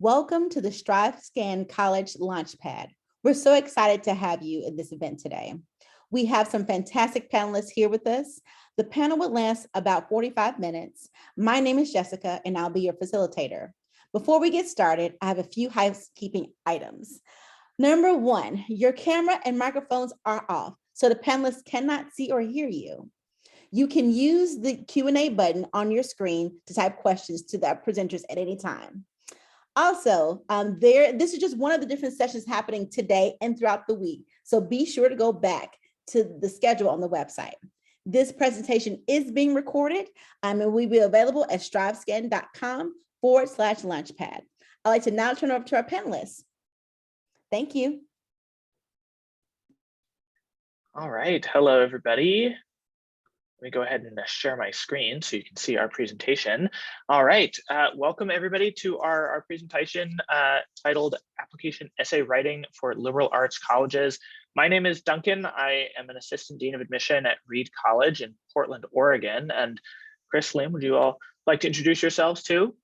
Welcome to the StriveScan College Launchpad. We're so excited to have you at this event today. We have some fantastic panelists here with us. The panel will last about 45 minutes. My name is Jessica, and I'll be your facilitator. Before we get started, I have a few housekeeping items. Number one, your camera and microphones are off, so the panelists cannot see or hear you. You can use the Q&A button on your screen to type questions to the presenters at any time. Also, this is just one of the different sessions happening today and throughout the week. So be sure to go back to the schedule on the website. This presentation is being recorded and will be available at strivescan.com/launchpad. I'd like to now turn over to our panelists. Thank you. All right, hello everybody. Let me go ahead and share my screen so you can see our presentation. All right, welcome everybody to our presentation titled Application Essay Writing for Liberal Arts Colleges. My name is Duncan. I am an Assistant Dean of Admission at Reed College in Portland, Oregon. And Chris, Lim, would you all like to introduce yourselves too?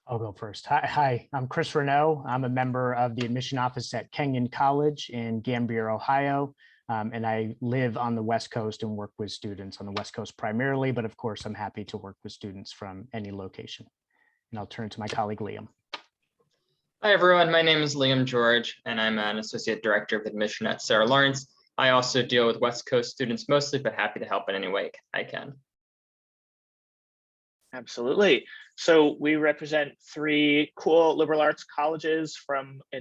I'll go first. Hi, I'm Chris Renaud. I'm a member of the admission office at Kenyon College in Gambier, Ohio. And I live on the West Coast and work with students on the West Coast primarily, but of course, I'm happy to work with students from any location. And I'll turn to my colleague, Liam. Hi, everyone. My name is Liam George, and I'm an Associate Director of Admission at Sarah Lawrence. I also deal with West Coast students mostly, but happy to help in any way I can. Absolutely. So we represent three cool liberal arts colleges from a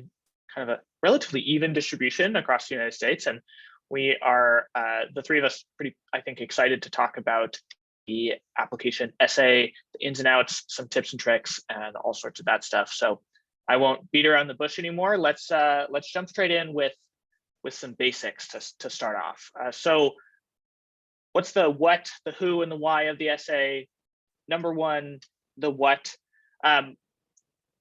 kind of a relatively even distribution across the United States. And we are, the three of us, pretty, I think, excited to talk about the application essay, the ins and outs, some tips and tricks, and all sorts of that stuff. So I won't beat around the bush anymore. Let's jump straight in with some basics to start off. So what's the what, the who, and the why of the essay? Number one, the what.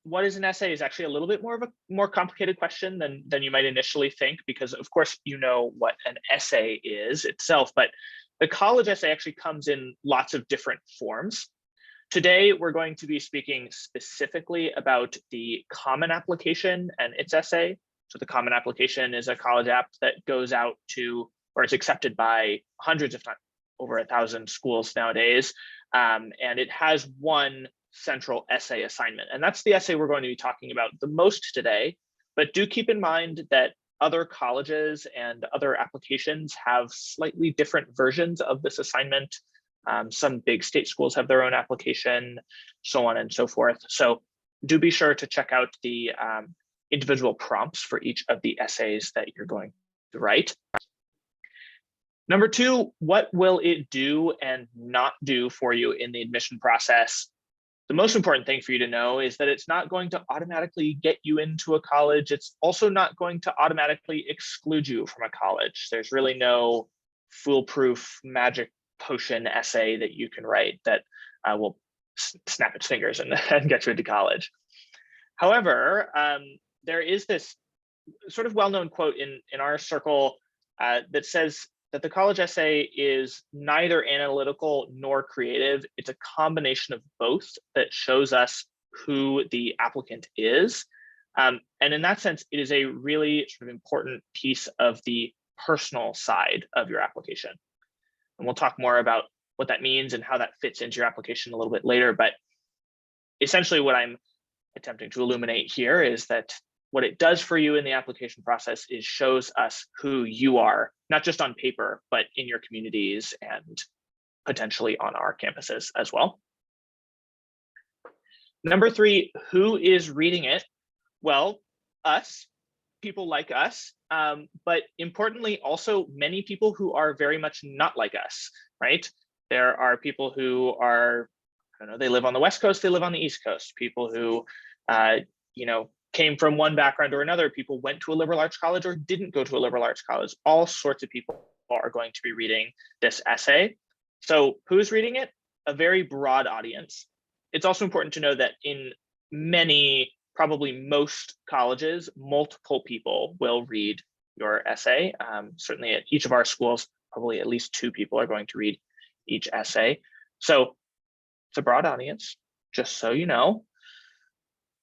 What is an essay is actually a little bit more of a more complicated question than you might initially think, because of course you know what an essay is itself, but the college essay actually comes in lots of different forms. Today, we're going to be speaking specifically about the Common Application and its essay. So the Common Application is a college app that goes out to, or is accepted by hundreds, if not over 1,000 schools nowadays. And it has one central essay assignment. And that's the essay we're going to be talking about the most today. But do keep in mind that other colleges and other applications have slightly different versions of this assignment. Some big state schools have their own application, so on and so forth. So do be sure to check out the individual prompts for each of the essays that you're going to write. Number two, what will it do and not do for you in the admission process? The most important thing for you to know is that it's not going to automatically get you into a college. It's also not going to automatically exclude you from a college. There's really no foolproof magic potion essay that you can write that will snap its fingers and get you into college. However, there is this sort of well-known quote in our circle that says that the college essay is neither analytical nor creative. It's a combination of both that shows us who the applicant is. And in that sense, it is a really sort of important piece of the personal side of your application. And we'll talk more about what that means and how that fits into your application a little bit later. But essentially what I'm attempting to illuminate here is that what it does for you in the application process is shows us who you are, not just on paper, but in your communities and potentially on our campuses as well. Number three, who is reading it? Well, us, people like us, but importantly, also many people who are very much not like us, right? There are people who are, I don't know, they live on the West Coast, they live on the East Coast, people who, came from one background or another, people went to a liberal arts college or didn't go to a liberal arts college. All sorts of people are going to be reading this essay. So who's reading it? A very broad audience. It's also important to know that in many, probably most colleges, multiple people will read your essay. Certainly at each of our schools, probably at least 2 people are going to read each essay. So it's a broad audience. just so you know.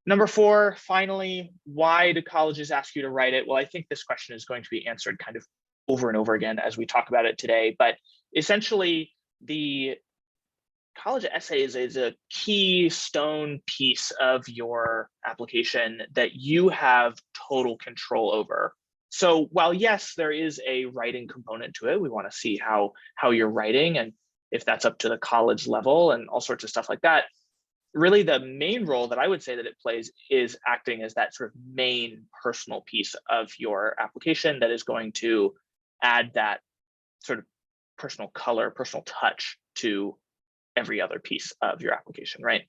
Number 4, finally, why do colleges ask you to write it? Well, I think this question is going to be answered kind of over and over again as we talk about it today, but essentially the college essay is a keystone piece of your application that you have total control over. So while yes, there is a writing component to it, we want to see how you're writing and if that's up to the college level and all sorts of stuff like that. Really, the main role that I would say that it plays is acting as that sort of main personal piece of your application that is going to add that sort of personal color, personal touch to every other piece of your application, right?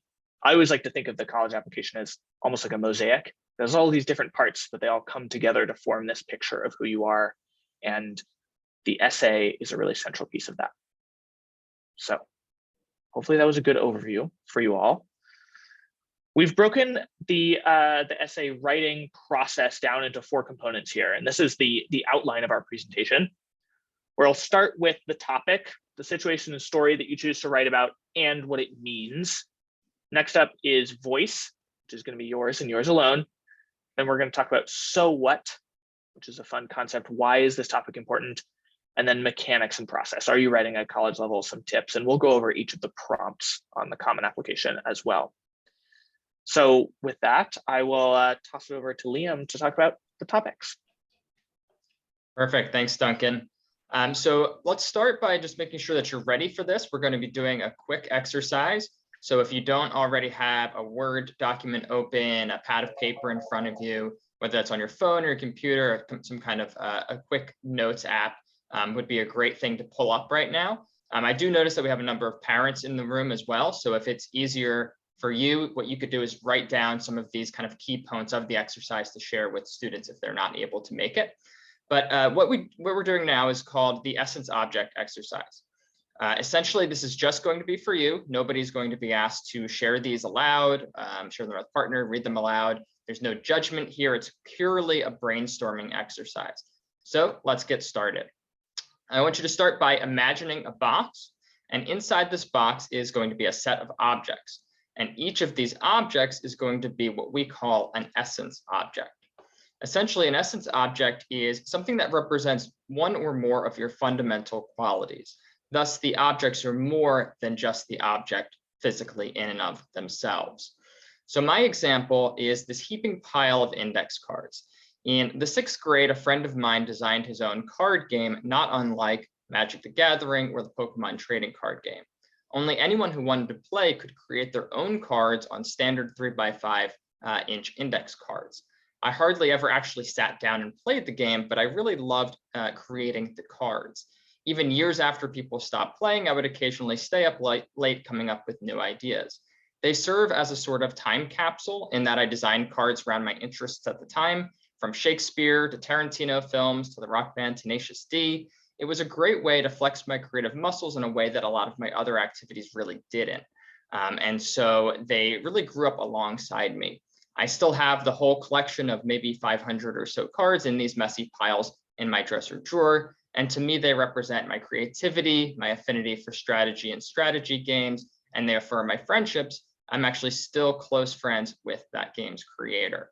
I always like to think of the college application as almost like a mosaic. There's all these different parts, but they all come together to form this picture of who you are. And the essay is a really central piece of that. So hopefully that was a good overview for you all. We've broken the essay writing process down into 4 components here. And this is the outline of our presentation, where I'll start with the topic, the situation and story that you choose to write about, and what it means. Next up is voice, which is going to be yours and yours alone. Then we're going to talk about so what, which is a fun concept. Why is this topic important? And then mechanics and process. Are you writing at college level? Some tips, and we'll go over each of the prompts on the Common Application as well. So with that, I will toss it over to Liam to talk about the topics. Perfect. Thanks, Duncan. So let's start by just making sure that you're ready for this. We're going to be doing a quick exercise. So if you don't already have a Word document open, a pad of paper in front of you, whether that's on your phone or your computer, or some kind of a quick notes app, would be a great thing to pull up right now. I do notice that we have a number of parents in the room as well. So if it's easier for you, what you could do is write down some of these kind of key points of the exercise to share with students if they're not able to make it. But what we're doing now is called the essence object exercise. Essentially, this is just going to be for you. Nobody's going to be asked to share these aloud, share them with a partner, read them aloud. There's no judgment here. It's purely a brainstorming exercise. So let's get started. I want you to start by imagining a box, and inside this box is going to be a set of objects. And each of these objects is going to be what we call an essence object. Essentially, an essence object is something that represents one or more of your fundamental qualities. Thus, the objects are more than just the object physically in and of themselves. So my example is this heaping pile of index cards. In the 6th grade, a friend of mine designed his own card game, not unlike Magic the Gathering or the Pokemon trading card game. Only anyone who wanted to play could create their own cards on standard 3x5 inch index cards. I hardly ever actually sat down and played the game, but I really loved creating the cards. Even years after people stopped playing, I would occasionally stay up late coming up with new ideas. They serve as a sort of time capsule in that I designed cards around my interests at the time, from Shakespeare to Tarantino films to the rock band Tenacious D. It was a great way to flex my creative muscles in a way that a lot of my other activities really didn't. And so they really grew up alongside me. I still have the whole collection of maybe 500 or so cards in these messy piles in my dresser drawer. And to me, they represent my creativity, my affinity for strategy and strategy games, and they affirm my friendships. I'm actually still close friends with that game's creator.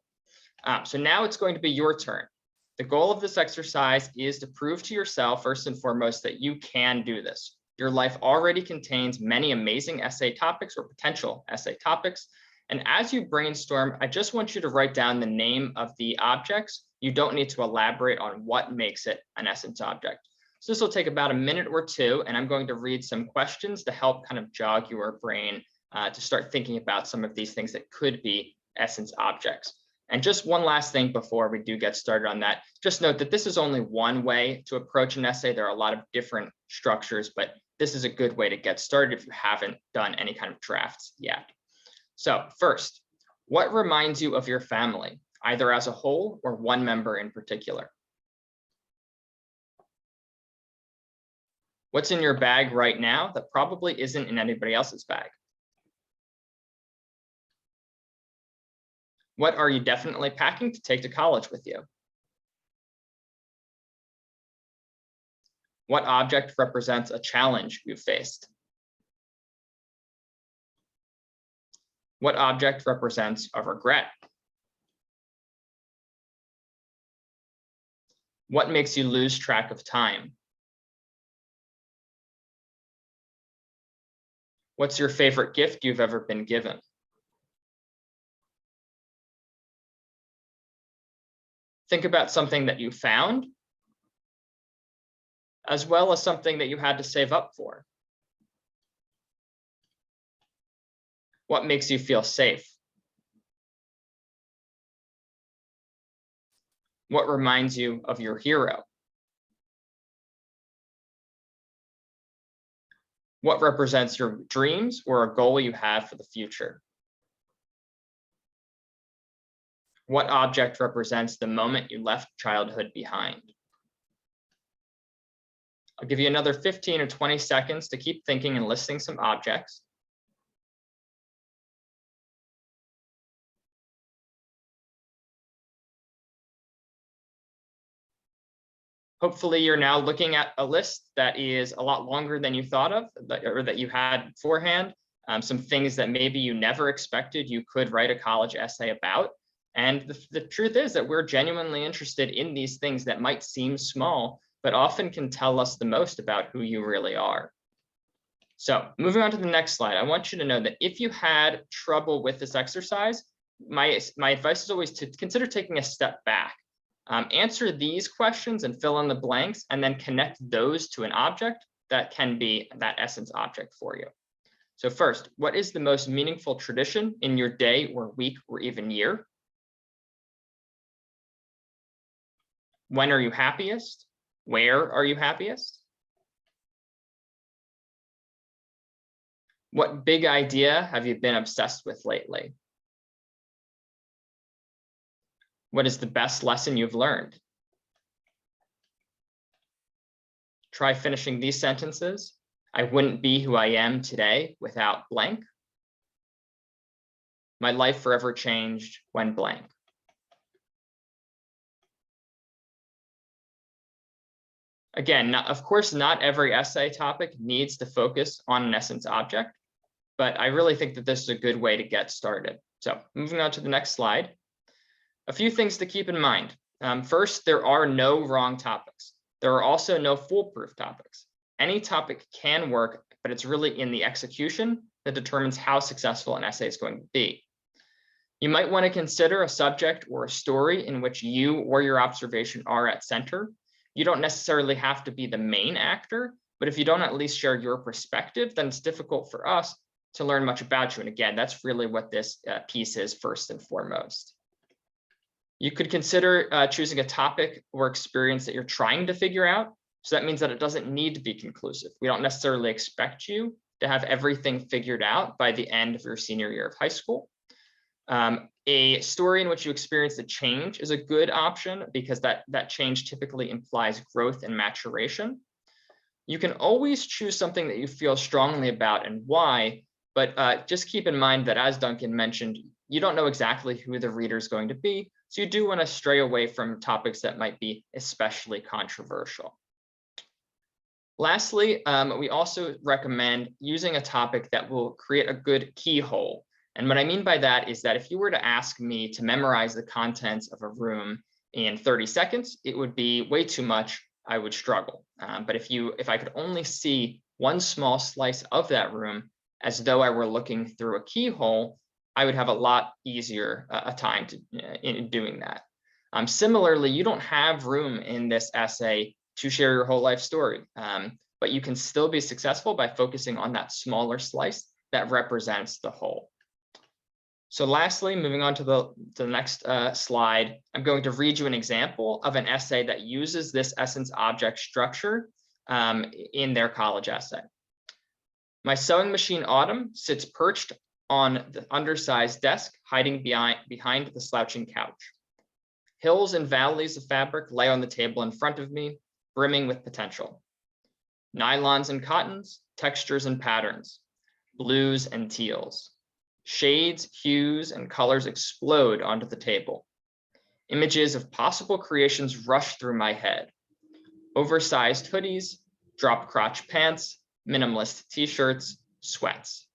So now it's going to be your turn. The goal of this exercise is to prove to yourself, first and foremost, that you can do this. Your life already contains many amazing essay topics or potential essay topics. And as you brainstorm, I just want you to write down the name of the objects. You don't need to elaborate on what makes it an essence object. So this will take about a minute or two, and I'm going to read some questions to help kind of jog your brain to start thinking about some of these things that could be essence objects. And just one last thing before we do get started on that, just note that this is only one way to approach an essay. There are a lot of different structures, but this is a good way to get started if you haven't done any kind of drafts yet. So first, what reminds you of your family, either as a whole or one member in particular? What's in your bag right now that probably isn't in anybody else's bag? What are you definitely packing to take to college with you? What object represents a challenge you've faced? What object represents a regret? What makes you lose track of time? What's your favorite gift you've ever been given? Think about something that you found, as well as something that you had to save up for. What makes you feel safe? What reminds you of your hero? What represents your dreams or a goal you have for the future? What object represents the moment you left childhood behind? I'll give you another 15 or 20 seconds to keep thinking and listing some objects. Hopefully you're now looking at a list that is a lot longer than you thought of, or that you had beforehand. Some things that maybe you never expected you could write a college essay about. And the truth is that we're genuinely interested in these things that might seem small, but often can tell us the most about who you really are. So moving on to the next slide, I want you to know that if you had trouble with this exercise, my advice is always to consider taking a step back. Answer these questions and fill in the blanks, and then connect those to an object that can be that essence object for you. So first, what is the most meaningful tradition in your day or week or even year? When are you happiest? Where are you happiest? What big idea have you been obsessed with lately? What is the best lesson you've learned? Try finishing these sentences. I wouldn't be who I am today without blank. My life forever changed when blank. Again, of course, not every essay topic needs to focus on an essence object, but I really think that this is a good way to get started. So moving on to the next slide. A few things to keep in mind. First, there are no wrong topics. There are also no foolproof topics. Any topic can work, but it's really in the execution that determines how successful an essay is going to be. You might want to consider a subject or a story in which you or your observation are at center. You don't necessarily have to be the main actor, but if you don't at least share your perspective, then it's difficult for us to learn much about you. And again, that's really what this piece is first and foremost. You could consider choosing a topic or experience that you're trying to figure out. So that means that it doesn't need to be conclusive. We don't necessarily expect you to have everything figured out by the end of your senior year of high school. A story in which you experience a change is a good option because that change typically implies growth and maturation. You can always choose something that you feel strongly about and why, but just keep in mind that, as Duncan mentioned, you don't know exactly who the reader is going to be. So you do want to stray away from topics that might be especially controversial. Lastly, we also recommend using a topic that will create a good keyhole. And what I mean by that is that if you were to ask me to memorize the contents of a room in 30 seconds, it would be way too much. I would struggle. But if I could only see one small slice of that room as though I were looking through a keyhole, I would have a lot easier a time in doing that. Similarly, you don't have room in this essay to share your whole life story, but you can still be successful by focusing on that smaller slice that represents the whole. So lastly, moving on to the next slide, I'm going to read you an example of an essay that uses this essence object structure in their college essay. My sewing machine Autumn sits perched on the undersized desk, hiding behind the slouching couch. Hills and valleys of fabric lay on the table in front of me, brimming with potential. Nylons and cottons, textures and patterns, blues and teals. Shades, hues, and colors explode onto the table. Images of possible creations rush through my head. Oversized hoodies, drop crotch pants, minimalist t-shirts, sweats.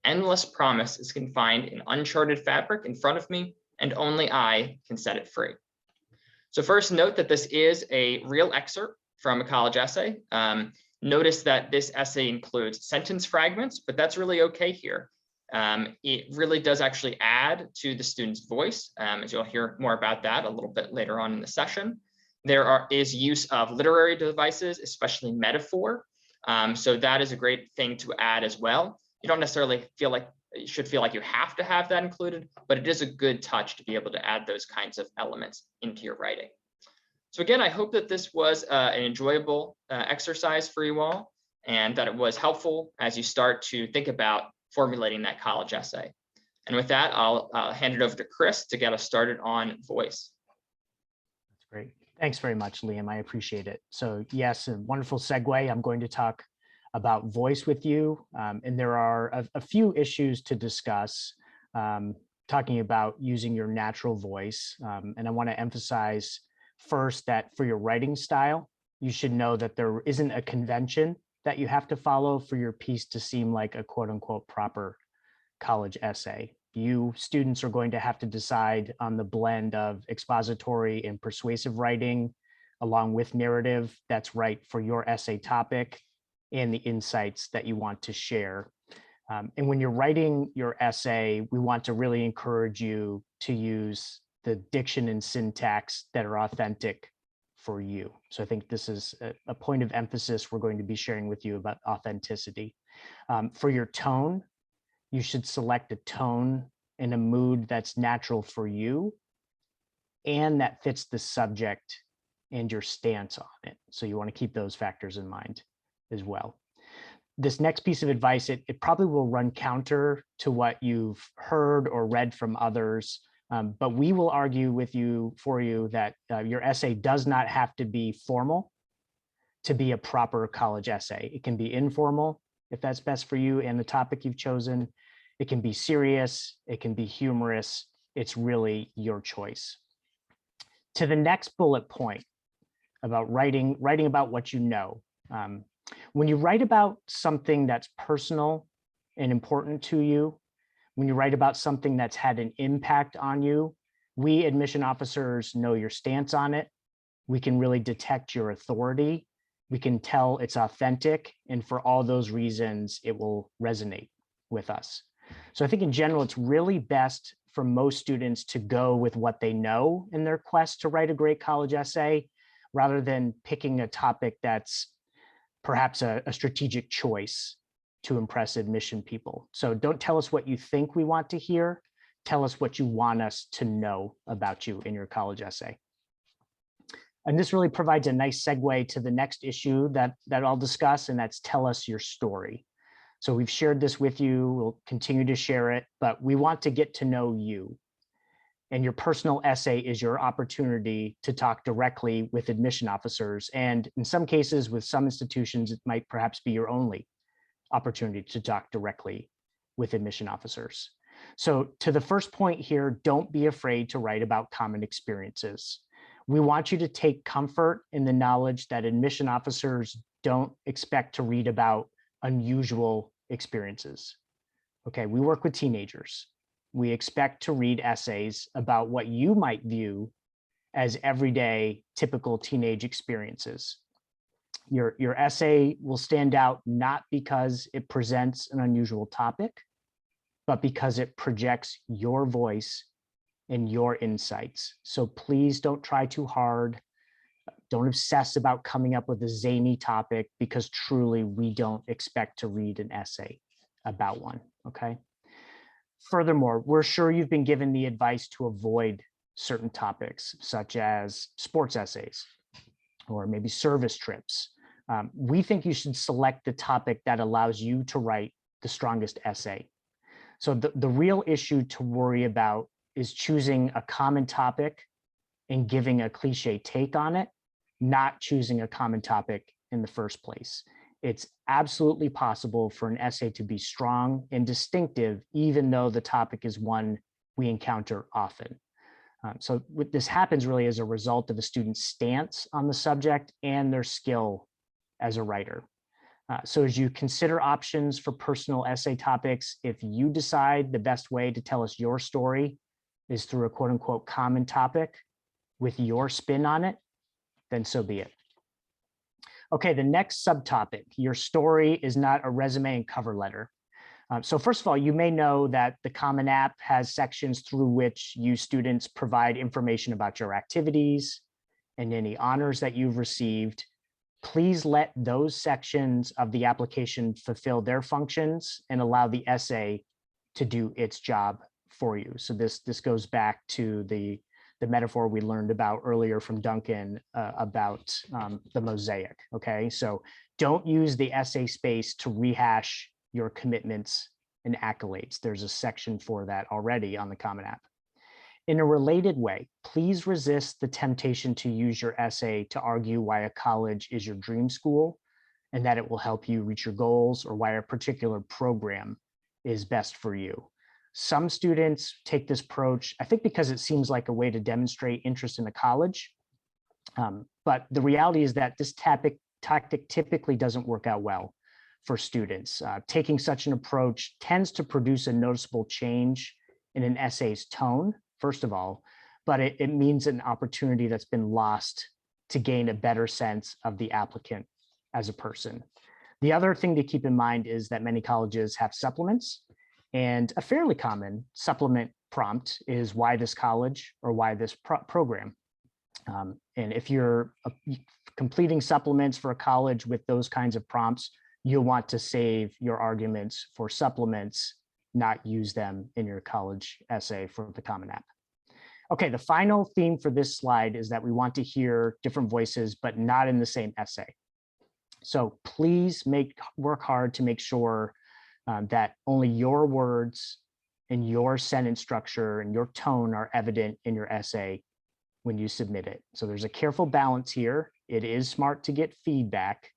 endless promise is confined in uncharted fabric in front of me, and only I can set it free. So first, note that this is a real excerpt from a college essay. Notice that this essay includes sentence fragments, but that's really okay here. It really does actually add to the student's voice, as you'll hear more about that a little bit later on in the session. There is use of literary devices, especially metaphor. So that is a great thing to add as well. You don't necessarily feel like you should feel like you have to have that included, but it is a good touch to be able to add those kinds of elements into your writing. So again, I hope that this was an enjoyable exercise for you all, and that it was helpful as you start to think about formulating that college essay. And with that, I'll hand it over to Chris to get us started on voice. That's great. Thanks very much, Liam. I appreciate it. So yes, a wonderful segue. I'm going to talk about voice with you. And there are a few issues to discuss, talking about using your natural voice. And I want to emphasize first that for your writing style, you should know that there isn't a convention that you have to follow for your piece to seem like a quote unquote proper college essay. You students are going to have to decide on the blend of expository and persuasive writing, along with narrative that's right for your essay topic and the insights that you want to share. And when you're writing your essay, we want to really encourage you to use the diction and syntax that are authentic for you. So I think this is a point of emphasis we're going to be sharing with you about authenticity. For your tone, you should select a tone and a mood that's natural for you and that fits the subject and your stance on it. So you want to keep those factors in mind as well. This next piece of advice, it probably will run counter to what you've heard or read from others, but we will argue for you that your essay does not have to be formal to be a proper college essay. It can be informal if that's best for you and the topic you've chosen. It can be serious, it can be humorous. It's really your choice. To the next bullet point about writing about what you know. When you write about something that's personal and important to you, when you write about something that's had an impact on you, we admission officers know your stance on it. We can really detect your authority. We can tell it's authentic, and for all those reasons, it will resonate with us. So I think in general, it's really best for most students to go with what they know in their quest to write a great college essay, rather than picking a topic that's perhaps a strategic choice to impress admission people. So don't tell us what you think we want to hear. Tell us what you want us to know about you in your college essay. And this really provides a nice segue to the next issue that I'll discuss, and that's tell us your story. So we've shared this with you, we'll continue to share it, but we want to get to know you. And your personal essay is your opportunity to talk directly with admission officers. And in some cases, with some institutions, it might perhaps be your only opportunity to talk directly with admission officers. So to the first point here, don't be afraid to write about common experiences. We want you to take comfort in the knowledge that admission officers don't expect to read about unusual experiences. Okay, we work with teenagers. We expect to read essays about what you might view as everyday, typical teenage experiences. Your essay will stand out not because it presents an unusual topic, but because it projects your voice and your insights. So please don't try too hard. Don't obsess about coming up with a zany topic, because truly we don't expect to read an essay about one, okay? Furthermore, we're sure you've been given the advice to avoid certain topics, such as sports essays or maybe service trips. We think you should select the topic that allows you to write the strongest essay. So the real issue to worry about is choosing a common topic and giving a cliche take on it, not choosing a common topic in the first place. It's absolutely possible for an essay to be strong and distinctive, even though the topic is one we encounter often. So this happens really as a result of a student's stance on the subject and their skill as a writer. So as you consider options for personal essay topics, if you decide the best way to tell us your story is through a quote unquote common topic with your spin on it, then so be it. Okay, the next subtopic, your story is not a resume and cover letter. So first of all, you may know that the Common App has sections through which you students provide information about your activities and any honors that you've received. Please let those sections of the application fulfill their functions and allow the essay to do its job for you. So this goes back to the metaphor we learned about earlier from Duncan about the mosaic, okay? So don't use the essay space to rehash your commitments and accolades. There's a section for that already on the Common App. In a related way, please resist the temptation to use your essay to argue why a college is your dream school and that it will help you reach your goals, or why a particular program is best for you. Some students take this approach, I think, because it seems like a way to demonstrate interest in the college. But the reality is that this tactic typically doesn't work out well for students. Taking such an approach tends to produce a noticeable change in an essay's tone, first of all, but it means an opportunity that's been lost to gain a better sense of the applicant as a person. The other thing to keep in mind is that many colleges have supplements, and a fairly common supplement prompt is why this college or why this program. And if you're completing supplements for a college with those kinds of prompts, you'll want to save your arguments for supplements, not use them in your college essay for the Common App. Okay, the final theme for this slide is that we want to hear different voices, but not in the same essay. So please work hard to make sure that only your words and your sentence structure and your tone are evident in your essay when you submit it. So there's a careful balance here. It is smart to get feedback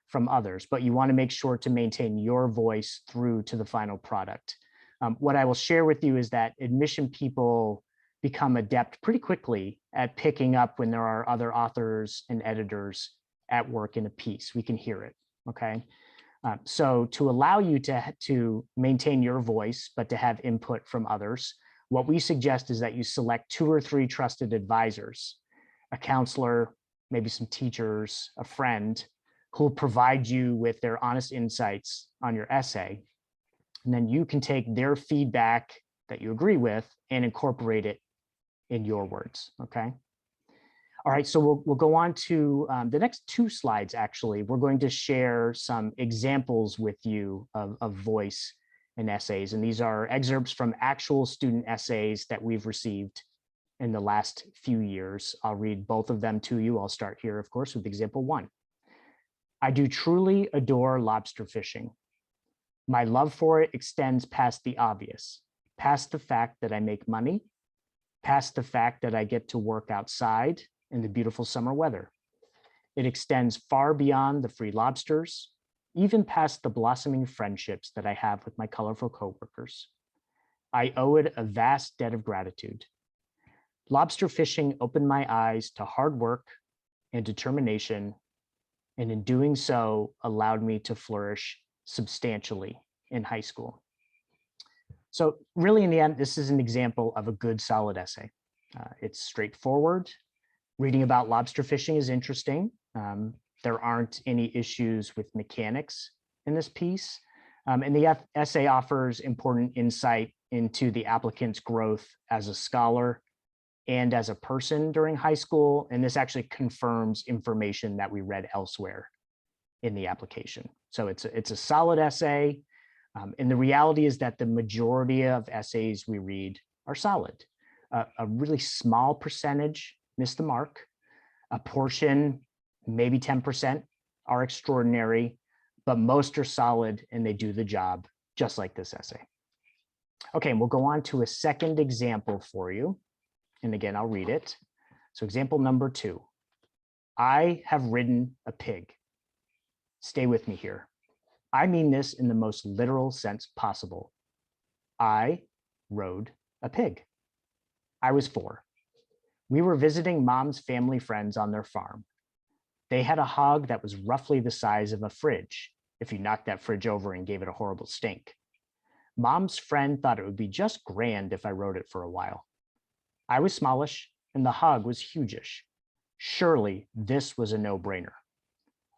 from others, but you want to make sure to maintain your voice through to the final product. What I will share with you is that admission people become adept pretty quickly at picking up when there are other authors and editors at work in a piece. We can hear it, okay? So to allow you to maintain your voice, but to have input from others, what we suggest is that you select 2 or 3 trusted advisors, a counselor, maybe some teachers, a friend, who will provide you with their honest insights on your essay. And then you can take their feedback that you agree with and incorporate it in your words, okay? All right, so we'll go on to the next 2 slides, actually. We're going to share some examples with you of voice in essays. And these are excerpts from actual student essays that we've received in the last few years. I'll read both of them to you. I'll start here, of course, with example 1. I do truly adore lobster fishing. My love for it extends past the obvious, past the fact that I make money, past the fact that I get to work outside in the beautiful summer weather. It extends far beyond the free lobsters, even past the blossoming friendships that I have with my colorful coworkers. I owe it a vast debt of gratitude. Lobster fishing opened my eyes to hard work and determination, and in doing so, allowed me to flourish substantially in high school. So really, in the end, this is an example of a good, solid essay. It's straightforward. Reading about lobster fishing is interesting. There aren't any issues with mechanics in this piece. And the essay offers important insight into the applicant's growth as a scholar and as a person during high school. And this actually confirms information that we read elsewhere in the application. So it's a solid essay. And the reality is that the majority of essays we read are solid. A really small percentage miss the mark. A portion, maybe 10%, are extraordinary, but most are solid and they do the job, just like this essay. Okay, and we'll go on to a second example for you. And again, I'll read it. So example number 2. I have ridden a pig. Stay with me here. I mean this in the most literal sense possible. I rode a pig. I was 4. We were visiting Mom's family friends on their farm. They had a hog that was roughly the size of a fridge, if you knocked that fridge over and gave it a horrible stink. Mom's friend thought it would be just grand if I wrote it for a while. I was smallish and the hug was huge-ish. Surely this was a no-brainer.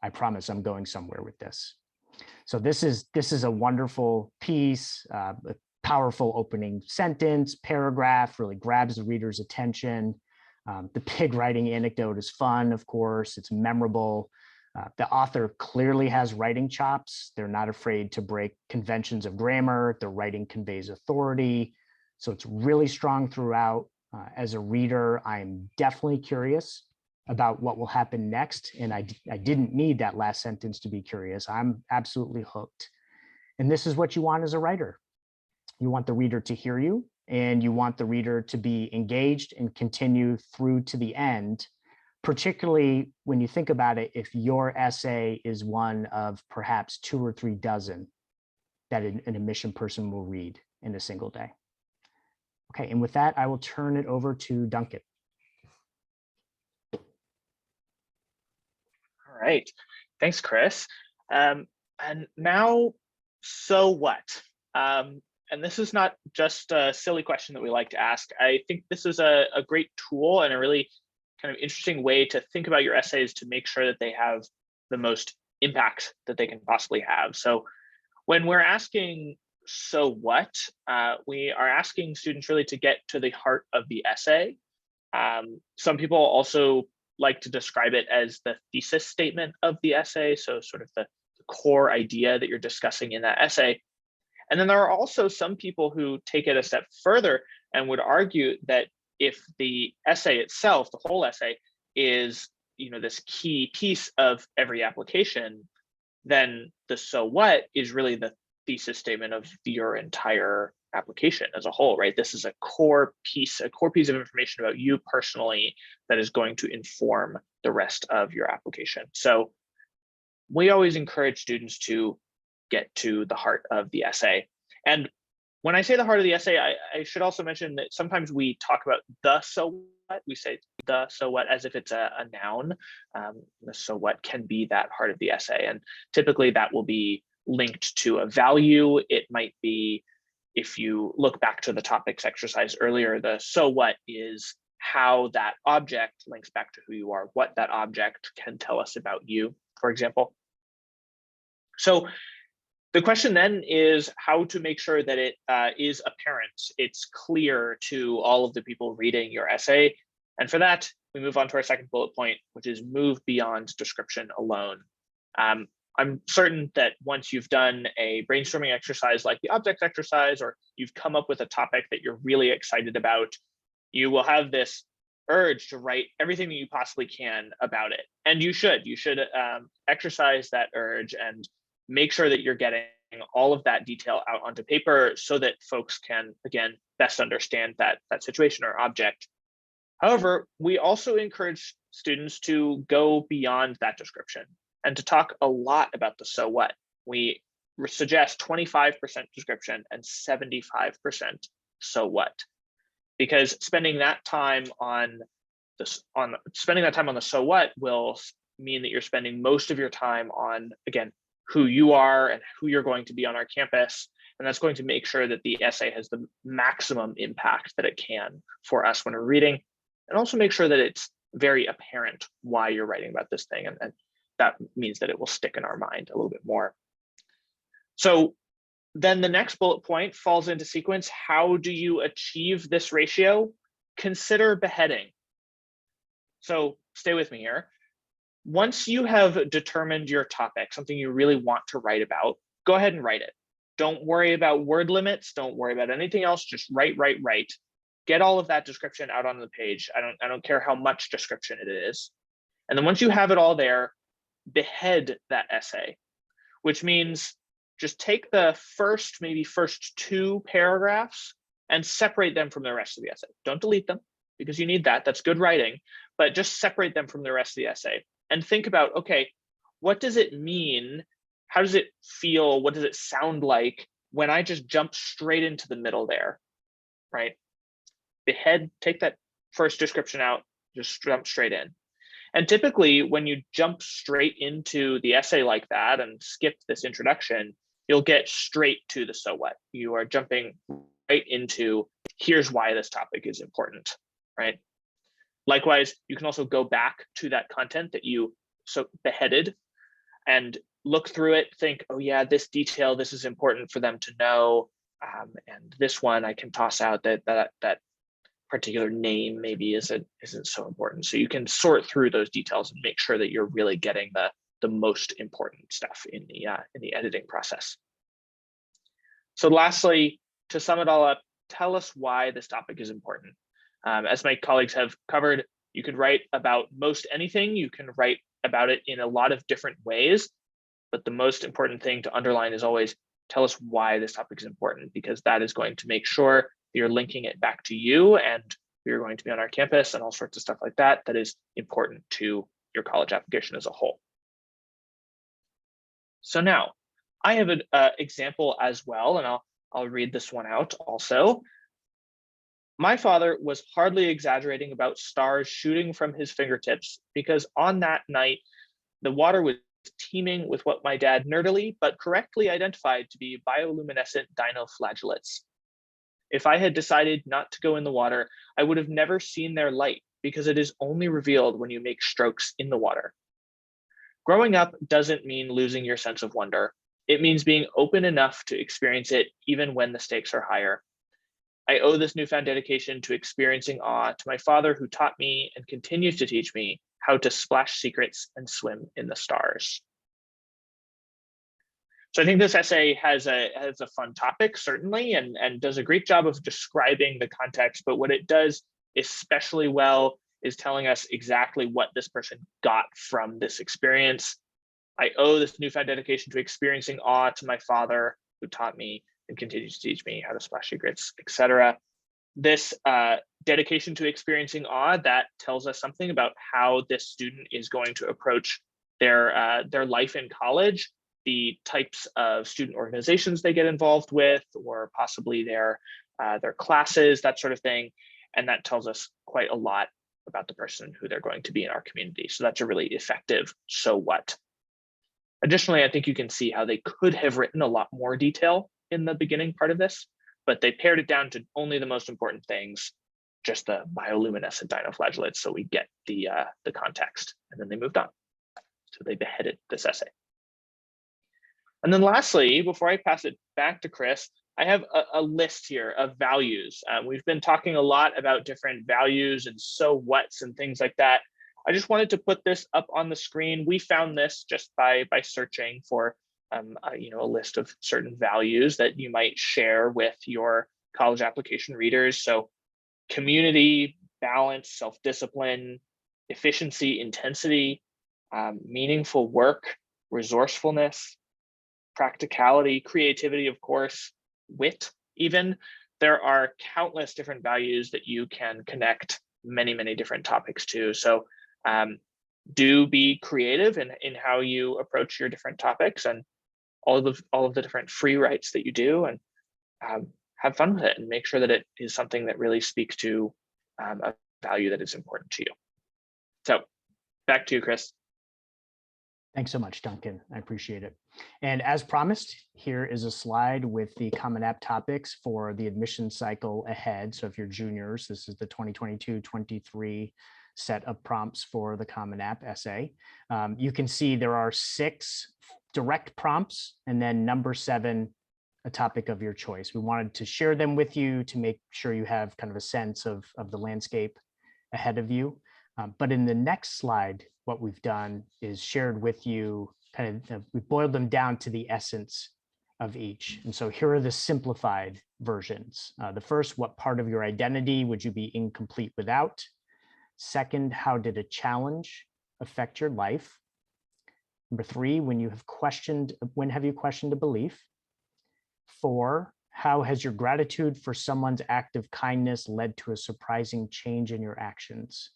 I promise I'm going somewhere with this. So this is a wonderful piece, a powerful opening sentence, paragraph, really grabs the reader's attention. The pig writing anecdote is fun, of course, it's memorable. The author clearly has writing chops. They're not afraid to break conventions of grammar. The writing conveys authority. So it's really strong throughout. As a reader, I'm definitely curious about what will happen next. And I didn't need that last sentence to be curious. I'm absolutely hooked. And this is what you want as a writer. You want the reader to hear you, and you want the reader to be engaged and continue through to the end, particularly when you think about it, if your essay is one of perhaps 2 or 3 dozen that an admission person will read in a single day. Okay, and with that, I will turn it over to Duncan. All right, thanks, Chris. And now, so what? And this is not just a silly question that we like to ask. I think this is a great tool and a really kind of interesting way to think about your essays to make sure that they have the most impact that they can possibly have. So when we're asking, so what, we are asking students really to get to the heart of the essay. Some people also like to describe it as the thesis statement of the essay. So sort of the core idea that you're discussing in that essay. And then there are also some people who take it a step further and would argue that if the essay itself, the whole essay, is this key piece of every application, then the so what is really the thesis statement of your entire application as a whole, right? This is a core piece of information about you personally that is going to inform the rest of your application. So we always encourage students to get to the heart of the essay. And when I say the heart of the essay, I should also mention that sometimes we talk about the so what. We say the so what as if it's a noun. The so what can be that heart of the essay. And typically that will be linked to a value. It might be, if you look back to the topics exercise earlier, the so what is how that object links back to who you are, what that object can tell us about you, for example. So the question then is how to make sure that it is apparent, it's clear to all of the people reading your essay. And for that, we move on to our second bullet point, which is move beyond description alone. I'm certain that once you've done a brainstorming exercise like the objects exercise, or you've come up with a topic that you're really excited about, you will have this urge to write everything that you possibly can about it. And you should exercise that urge and make sure that you're getting all of that detail out onto paper so that folks can, again, best understand that situation or object. However, we also encourage students to go beyond that description and to talk a lot about the so what. We suggest 25% description and 75% so what, because spending that time on the so what will mean that you're spending most of your time on, again, who you are and who you're going to be on our campus. And that's going to make sure that the essay has the maximum impact that it can for us when we're reading, and also make sure that it's very apparent why you're writing about this thing. And that means that it will stick in our mind a little bit more. So then the next bullet point falls into sequence. How do you achieve this ratio? Consider beheading. So stay with me here. Once you have determined your topic, something you really want to write about, go ahead and write it. Don't worry about word limits. Don't worry about anything else. Just write. Get all of that description out on the page. I don't care how much description it is. And then once you have it all there, behead that essay, which means just take the first 2 paragraphs and separate them from the rest of the essay. Don't delete them because you need that. That's good writing, but just separate them from the rest of the essay and think about, okay, what does it mean? How does it feel? What does it sound like when I just jump straight into the middle there, right? Behead, take that first description out, just jump straight in. And typically when you jump straight into the essay like that and skip this introduction, you'll get straight to the so what. You are jumping right into here's why this topic is important, right? Likewise, you can also go back to that content that you so beheaded and look through it, think, oh yeah, this detail, this is important for them to know. And this one I can toss out that particular name maybe isn't so important. So you can sort through those details and make sure that you're really getting the most important stuff in the editing process. So lastly, to sum it all up, tell us why this topic is important. As my colleagues have covered, you can write about most anything. You can write about it in a lot of different ways, but the most important thing to underline is always tell us why this topic is important, because that is going to make sure you're linking it back to you, and you're going to be on our campus and all sorts of stuff like that that is important to your college application as a whole. So now I have an example as well, and I'll read this one out also. My father was hardly exaggerating about stars shooting from his fingertips, because on that night, the water was teeming with what my dad nerdily but correctly identified to be bioluminescent dinoflagellates. If I had decided not to go in the water, I would have never seen their light, because it is only revealed when you make strokes in the water. Growing up doesn't mean losing your sense of wonder. It means being open enough to experience it even when the stakes are higher. I owe this newfound dedication to experiencing awe to my father, who taught me and continues to teach me how to splash secrets and swim in the stars. So I think this essay has a fun topic, certainly, and does a great job of describing the context. But what it does especially well is telling us exactly what this person got from this experience. I owe this newfound dedication to experiencing awe to my father, who taught me and continues to teach me how to splash secrets, etc. This dedication to experiencing awe, that tells us something about how this student is going to approach their life in college, the types of student organizations they get involved with, or possibly their classes, that sort of thing. And that tells us quite a lot about the person who they're going to be in our community. So that's a really effective so what. Additionally, I think you can see how they could have written a lot more detail in the beginning part of this, but they pared it down to only the most important things, just the bioluminescent dinoflagellates, so we get the context, and then they moved on. So they beheaded this essay. And then lastly, before I pass it back to Chris, I have a list here of values. We've been talking a lot about different values and so whats and things like that. I just wanted to put this up on the screen. We found this just by searching for a list of certain values that you might share with your college application readers. So community, balance, self-discipline, efficiency, intensity, meaningful work, resourcefulness, practicality, creativity, of course, wit, even. There are countless different values that you can connect many, many different topics to. So do be creative in how you approach your different topics and all of the different free writes that you do, and have fun with it and make sure that it is something that really speaks to a value that is important to you. So back to you, Chris. Thanks so much, Duncan. I appreciate it. And as promised, here is a slide with the Common App topics for the admission cycle ahead. So if you're juniors, this is the 2022-23 set of prompts for the Common App essay. You can see there are 6 direct prompts, and then number 7, a topic of your choice. We wanted to share them with you to make sure you have kind of a sense of the landscape ahead of you. But in the next slide, what we've done is shared with you we boiled them down to the essence of each. And so here are the simplified versions. The first, what part of your identity would you be incomplete without? Second, how did a challenge affect your life? Number 3, when have you questioned a belief? 4, how has your gratitude for someone's act of kindness led to a surprising change in your actions?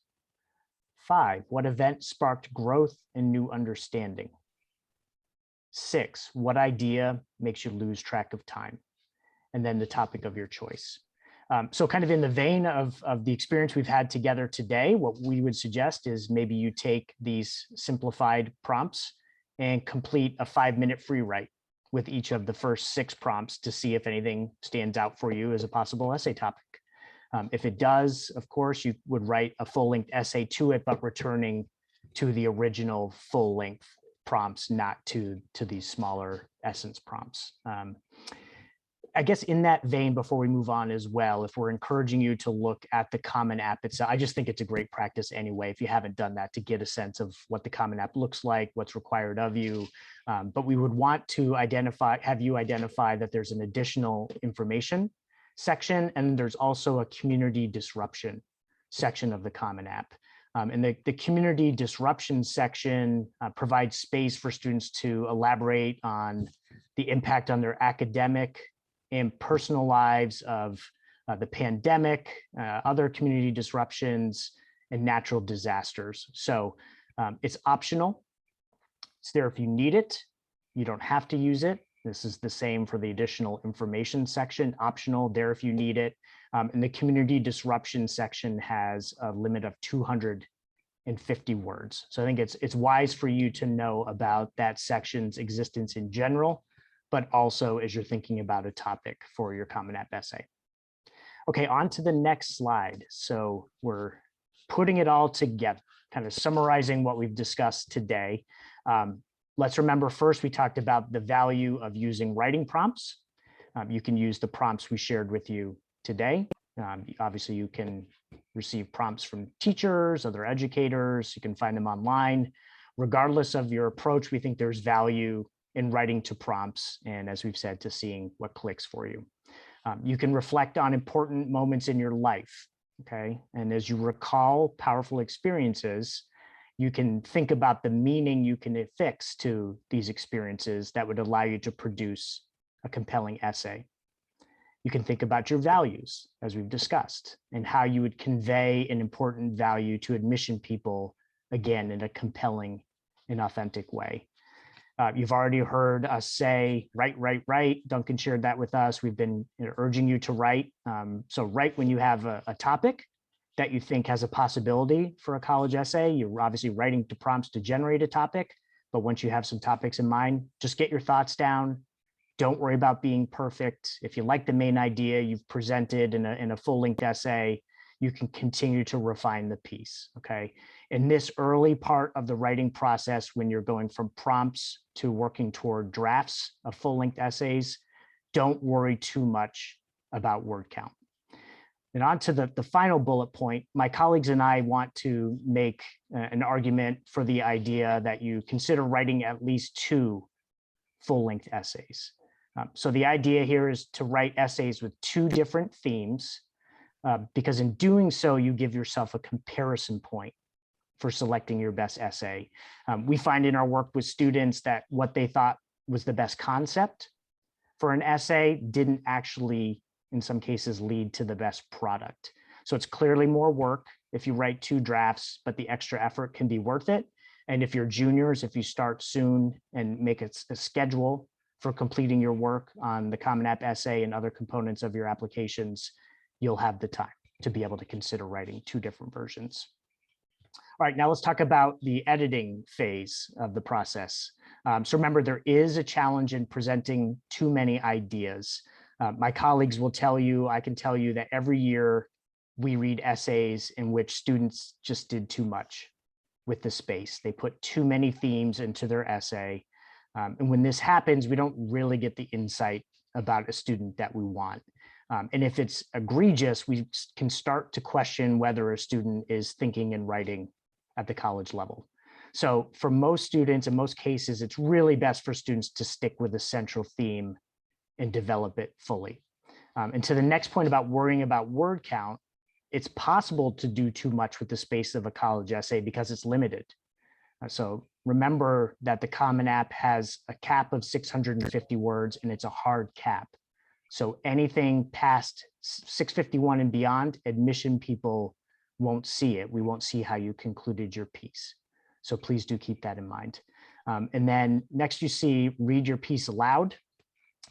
5, what event sparked growth and new understanding? 6, what idea makes you lose track of time? And then the topic of your choice. So kind of in the vein of the experience we've had together today, what we would suggest is maybe you take these simplified prompts and complete a 5-minute free write with each of the first 6 prompts to see if anything stands out for you as a possible essay topic. If it does, of course, you would write a full-length essay to it, but returning to the original full-length prompts, not to these smaller essence prompts. I guess in that vein, before we move on as well, if we're encouraging you to look at the Common App itself, I just think it's a great practice anyway, if you haven't done that, to get a sense of what the Common App looks like, what's required of you. But we would want to have you identify that there's an additional information section, and there's also a community disruption section of the Common App. And the community disruption section provides space for students to elaborate on the impact on their academic and personal lives of the pandemic, other community disruptions, and natural disasters. So it's optional. It's there if you need it. You don't have to use it. This is the same for the additional information section, optional, there if you need it. And the community disruption section has a limit of 250 words. So I think it's wise for you to know about that section's existence in general, but also as you're thinking about a topic for your Common App essay. Okay, on to the next slide. So we're putting it all together, kind of summarizing what we've discussed today. Let's remember first, we talked about the value of using writing prompts. You can use the prompts we shared with you today. Obviously, you can receive prompts from teachers, other educators. You can find them online. Regardless of your approach, we think there's value in writing to prompts, and as we've said, to seeing what clicks for you. You can reflect on important moments in your life, okay? And as you recall powerful experiences, you can think about the meaning you can affix to these experiences that would allow you to produce a compelling essay. You can think about your values, as we've discussed, and how you would convey an important value to admission people, again, in a compelling and authentic way. You've already heard us say, write. Duncan shared that with us. We've been urging you to write. So write when you have a topic that you think has a possibility for a college essay. You're obviously writing to prompts to generate a topic, but once you have some topics in mind, just get your thoughts down. Don't worry about being perfect. If you like the main idea you've presented in a full-length essay, you can continue to refine the piece, okay? In this early part of the writing process, when you're going from prompts to working toward drafts of full-length essays, don't worry too much about word count. And on to the final bullet point, my colleagues and I want to make an argument for the idea that you consider writing at least 2 full-length essays. So the idea here is to write essays with 2 different themes, because in doing so, you give yourself a comparison point for selecting your best essay. We find in our work with students that what they thought was the best concept for an essay didn't actually, in some cases, lead to the best product. So it's clearly more work if you write 2 drafts, but the extra effort can be worth it. And if you're juniors, if you start soon and make a schedule for completing your work on the Common App essay and other components of your applications, you'll have the time to be able to consider writing 2 different versions. All right, now let's talk about the editing phase of the process. So remember, there is a challenge in presenting too many ideas. My colleagues will tell you, I can tell you that every year we read essays in which students just did too much with the space. They put too many themes into their essay. And when this happens, we don't really get the insight about a student that we want. And if it's egregious, we can start to question whether a student is thinking and writing at the college level. So for most students, in most cases, it's really best for students to stick with a central theme and develop it fully. And to the next point about worrying about word count, it's possible to do too much with the space of a college essay because it's limited. So remember that the Common App has a cap of 650 words and it's a hard cap. So anything past 651 and beyond, admission people won't see it. We won't see how you concluded your piece. So please do keep that in mind. And then next you see read your piece aloud.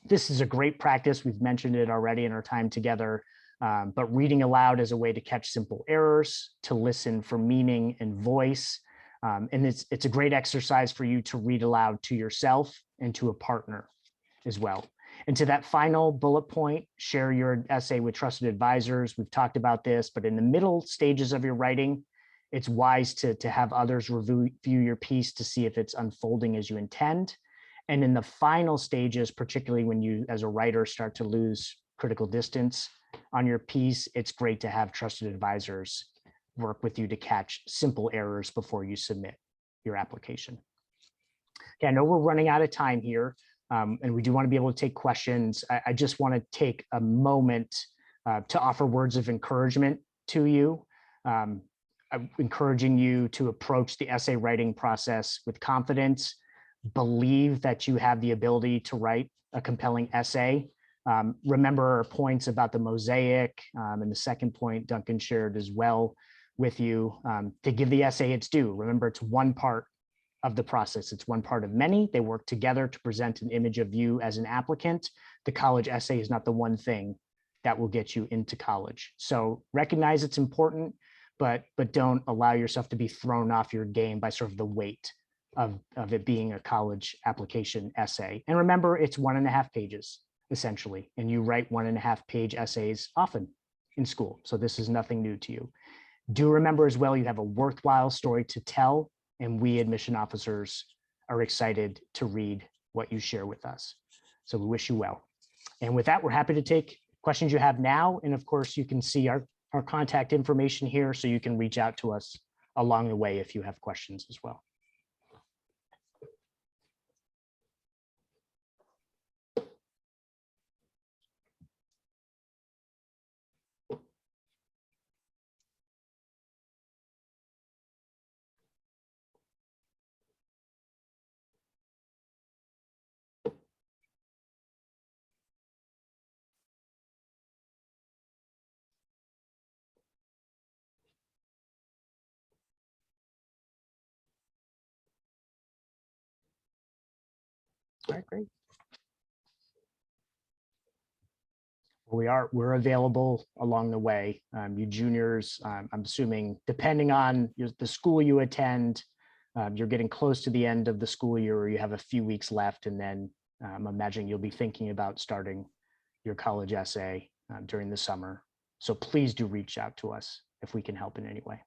This is a great practice. We've mentioned it already in our time together. but reading aloud is a way to catch simple errors, to listen for meaning and voice. And it's a great exercise for you to read aloud to yourself and to a partner as well. And to that final bullet point, share your essay with trusted advisors. We've talked about this, but in the middle stages of your writing, it's wise to have others review your piece to see if it's unfolding as you intend. And in the final stages, particularly when you, as a writer, start to lose critical distance on your piece, it's great to have trusted advisors work with you to catch simple errors before you submit your application. Okay, I know we're running out of time here, and we do want to be able to take questions. I just want to take a moment to offer words of encouragement to you. I'm encouraging you to approach the essay writing process with confidence, believe that you have the ability to write a compelling essay. Remember our points about the mosaic, and the second point Duncan shared as well with you, to give the essay its due. Remember, it's one part of the process. It's one part of many. They work together to present an image of you as an applicant. The college essay is not the one thing that will get you into college. So recognize it's important, but don't allow yourself to be thrown off your game by sort of the weight of it being a college application essay. And remember, it's 1.5 pages, essentially, and you write 1.5 page essays often in school. So this is nothing new to you. Do remember as well, you have a worthwhile story to tell, and we admission officers are excited to read what you share with us. So we wish you well. And with that, we're happy to take questions you have now. And of course, you can see our contact information here, so you can reach out to us along the way if you have questions as well. All right, great. We're available along the way. You juniors, I'm assuming, depending on the school you attend, you're getting close to the end of the school year, or you have a few weeks left, and then I'm imagining you'll be thinking about starting your college essay during the summer. So please do reach out to us if we can help in any way.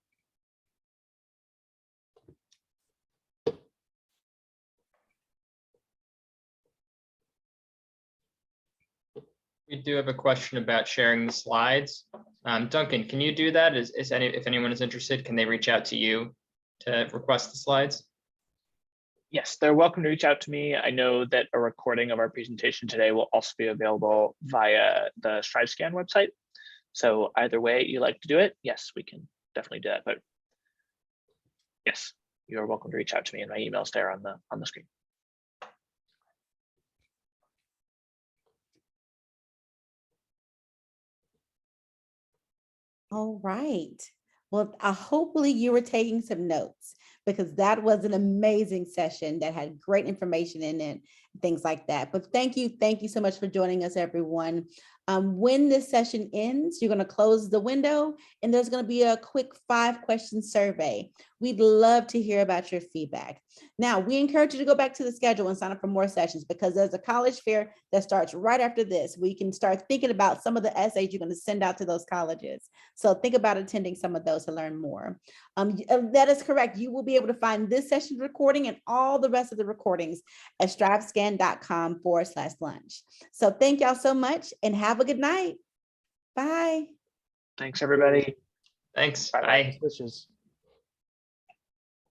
We do have a question about sharing the slides. Duncan, can you do that? If anyone is interested, can they reach out to you to request the slides? Yes, they're welcome to reach out to me. I know that a recording of our presentation today will also be available via the StriveScan website. So either way you like to do it, yes, we can definitely do that. But yes, you are welcome to reach out to me, and my email's there on the screen. All right. Well, hopefully you were taking some notes, because that was an amazing session that had great information in it, things like that. But thank you so much for joining us, everyone. When this session ends, you're going to close the window, and there's going to be a quick 5-question survey. We'd love to hear about your feedback. Now, we encourage you to go back to the schedule and sign up for more sessions, because there's a college fair that starts right after this. We can start thinking about some of the essays you're going to send out to those colleges. So think about attending some of those to learn more. That is correct. You will be able to find this session recording and all the rest of the recordings at strivescan.com/lunch. So thank y'all so much, and have a good night. Bye. Thanks, everybody. Thanks. Bye. Bye. Wishes.